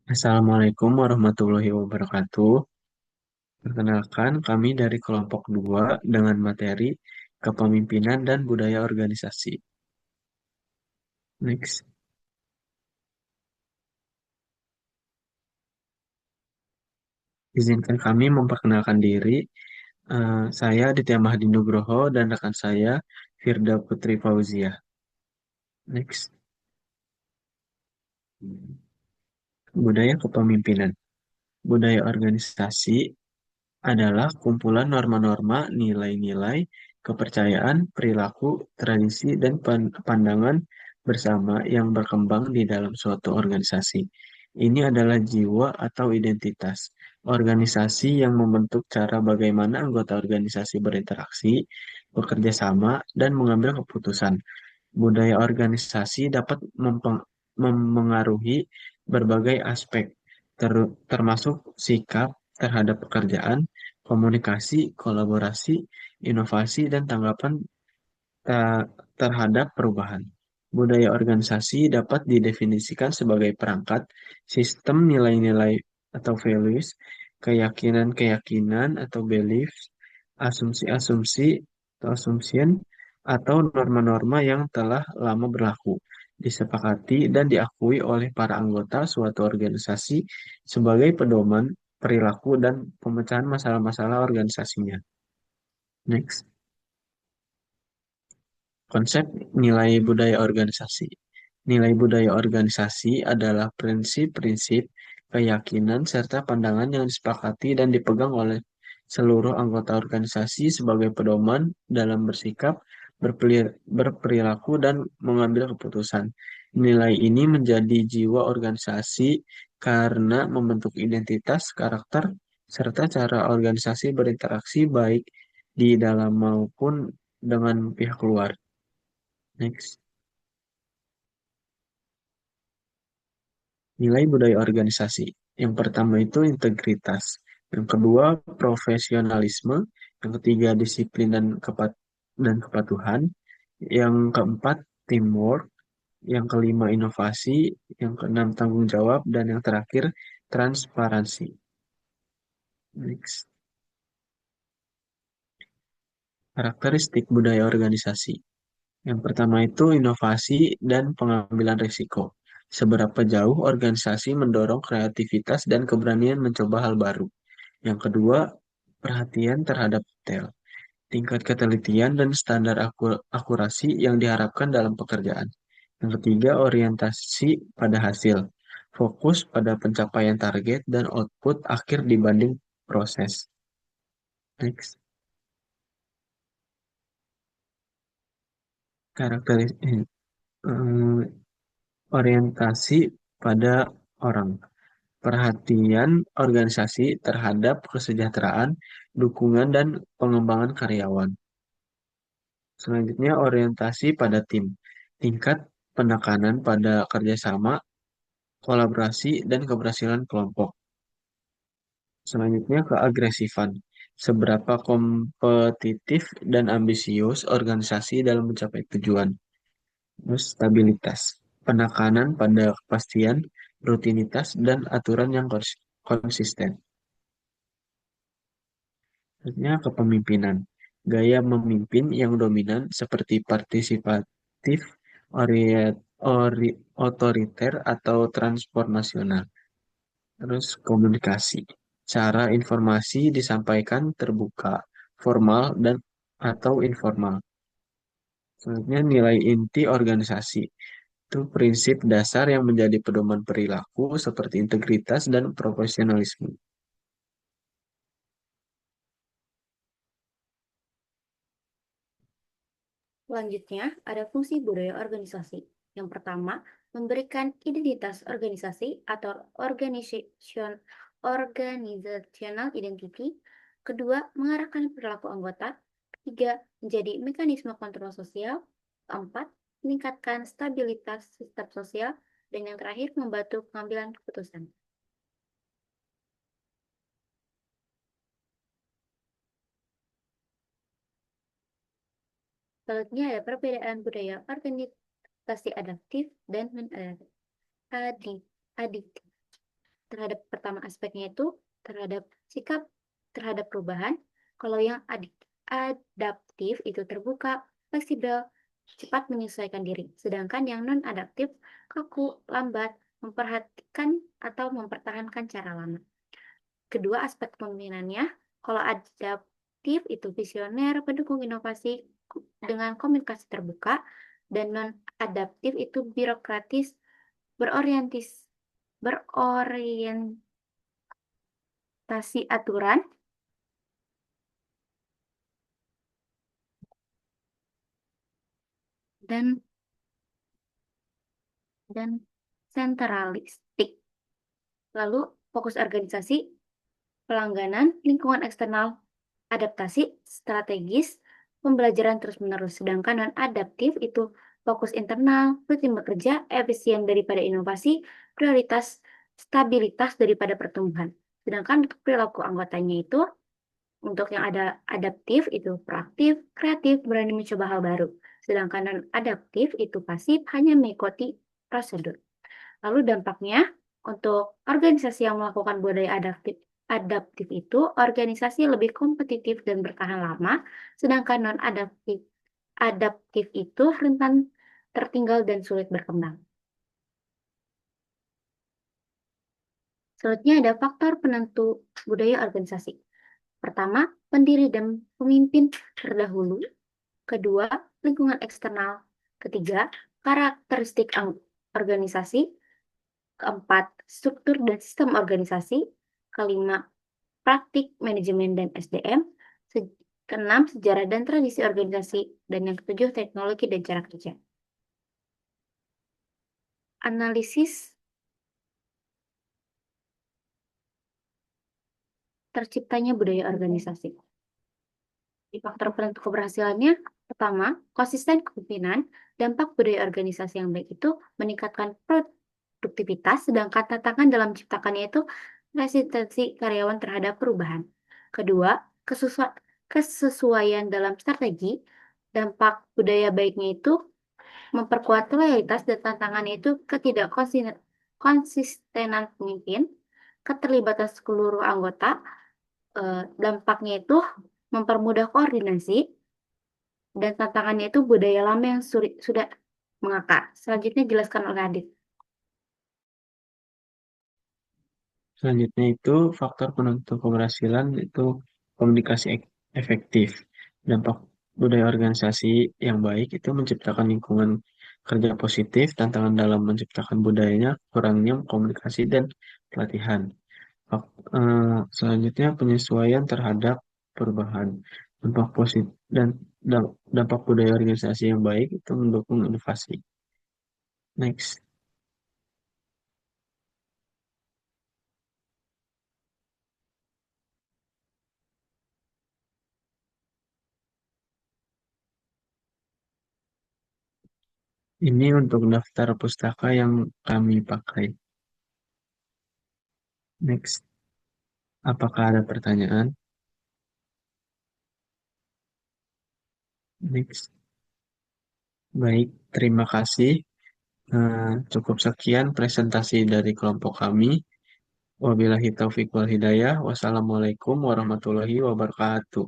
Assalamualaikum warahmatullahi wabarakatuh. Perkenalkan, kami dari kelompok 2 dengan materi kepemimpinan dan budaya organisasi. Next, izinkan kami memperkenalkan diri. Saya Aditya Mahdi Nugroho dan rekan saya Firda Putri Fauzia. Next, budaya kepemimpinan. Budaya organisasi adalah kumpulan norma-norma, nilai-nilai, kepercayaan, perilaku, tradisi, dan pandangan bersama yang berkembang di dalam suatu organisasi. Ini adalah jiwa atau identitas organisasi yang membentuk cara bagaimana anggota organisasi berinteraksi, bekerja sama, dan mengambil keputusan. Budaya organisasi dapat memengaruhi berbagai aspek, termasuk sikap terhadap pekerjaan, komunikasi, kolaborasi, inovasi, dan tanggapan terhadap perubahan. Budaya organisasi dapat didefinisikan sebagai perangkat, sistem nilai-nilai atau values, keyakinan-keyakinan atau beliefs, asumsi-asumsi atau assumption, atau norma-norma yang telah lama berlaku, disepakati dan diakui oleh para anggota suatu organisasi sebagai pedoman perilaku dan pemecahan masalah-masalah organisasinya. Next. Konsep nilai budaya organisasi. Nilai budaya organisasi adalah prinsip-prinsip, keyakinan, serta pandangan yang disepakati dan dipegang oleh seluruh anggota organisasi sebagai pedoman dalam bersikap, berperilaku, dan mengambil keputusan. Nilai ini menjadi jiwa organisasi karena membentuk identitas, karakter, serta cara organisasi berinteraksi baik di dalam maupun dengan pihak luar. Next, nilai budaya organisasi. Yang pertama itu integritas. Yang kedua, profesionalisme. Yang ketiga, disiplin dan kepatuhan. Yang keempat, teamwork. Yang kelima, inovasi. Yang keenam, tanggung jawab. Dan yang terakhir, transparansi. Next, karakteristik budaya organisasi. Yang pertama itu inovasi dan pengambilan risiko. Seberapa jauh organisasi mendorong kreativitas dan keberanian mencoba hal baru. Yang kedua, perhatian terhadap detail. Tingkat ketelitian dan standar akurasi yang diharapkan dalam pekerjaan. Yang ketiga, orientasi pada hasil. Fokus pada pencapaian target dan output akhir dibanding proses. Next. Karakteristik orientasi pada orang. Perhatian organisasi terhadap kesejahteraan, dukungan, dan pengembangan karyawan. Selanjutnya, orientasi pada tim. Tingkat penekanan pada kerjasama, kolaborasi, dan keberhasilan kelompok. Selanjutnya, keagresifan. Seberapa kompetitif dan ambisius organisasi dalam mencapai tujuan. Terus, stabilitas. Penekanan pada kepastian, rutinitas, dan aturan yang konsisten. Selanjutnya, kepemimpinan. Gaya memimpin yang dominan seperti partisipatif, otoriter, atau transformasional. Terus komunikasi. Cara informasi disampaikan terbuka, formal, dan atau informal. Selanjutnya, nilai inti organisasi. Itu prinsip dasar yang menjadi pedoman perilaku seperti integritas dan profesionalisme. Selanjutnya, ada fungsi budaya organisasi. Yang pertama, memberikan identitas organisasi atau organizational identity. Kedua, mengarahkan perilaku anggota. Ketiga, menjadi mekanisme kontrol sosial. Keempat, meningkatkan stabilitas sistem sosial. Dan yang terakhir, membantu pengambilan keputusan. Selanjutnya ada perbedaan budaya organisasi adaptif dan non-adaptif. Adiktif. Terhadap pertama aspeknya itu terhadap sikap terhadap perubahan. Kalau yang adaptif itu terbuka, fleksibel, cepat menyesuaikan diri. Sedangkan yang non-adaptif kaku, lambat, memperhatikan atau mempertahankan cara lama. Kedua aspek kepemimpinannya, kalau adaptif itu visioner, pendukung inovasi dengan komunikasi terbuka, dan non-adaptif itu birokratis, berorientasi aturan, dan dan sentralistik. Lalu fokus organisasi, pelangganan, lingkungan eksternal, adaptasi, strategis, pembelajaran terus-menerus. Sedangkan non-adaptif itu fokus internal, rutin bekerja, efisien daripada inovasi, prioritas stabilitas daripada pertumbuhan. Sedangkan untuk perilaku anggotanya itu, untuk yang ada adaptif itu proaktif, kreatif, berani mencoba hal baru. Sedangkan non-adaptif itu pasif, hanya mengikuti prosedur. Lalu dampaknya untuk organisasi yang melakukan budaya adaptif itu organisasi lebih kompetitif dan bertahan lama, sedangkan non-adaptif adaptif itu rentan tertinggal dan sulit berkembang. Selanjutnya ada faktor penentu budaya organisasi. Pertama, pendiri dan pemimpin terdahulu. Kedua, lingkungan eksternal. Ketiga, karakteristik organisasi. Keempat, struktur dan sistem organisasi. Kelima, praktik manajemen dan SDM. Keenam, sejarah dan tradisi organisasi. Dan yang ketujuh, teknologi dan cara kerja. Analisis terciptanya budaya organisasi. Di faktor penentu keberhasilannya, pertama, konsisten kepemimpinan. Dampak budaya organisasi yang baik itu meningkatkan produktivitas, sedangkan tantangan dalam menciptakannya itu resistensi karyawan terhadap perubahan. Kedua, kesesuaian dalam strategi. Dampak budaya baiknya itu memperkuat loyalitas dan tantangannya itu ketidakkonsistenan pemimpin, keterlibatan seluruh anggota. Dampaknya itu mempermudah koordinasi, dan tantangannya itu budaya lama yang sudah mengakar. Selanjutnya jelaskan oleh Adit. Selanjutnya itu faktor penentu keberhasilan itu komunikasi efektif. Dampak budaya organisasi yang baik itu menciptakan lingkungan kerja positif, tantangan dalam menciptakan budayanya, kurangnya komunikasi dan pelatihan. Selanjutnya penyesuaian terhadap perubahan. Dampak positif dan dampak budaya organisasi yang baik itu mendukung inovasi. Next. Ini untuk daftar pustaka yang kami pakai. Next. Apakah ada pertanyaan? Next. Baik, terima kasih. Cukup sekian presentasi dari kelompok kami. Wabillahi taufiq wal hidayah. Wassalamualaikum warahmatullahi wabarakatuh.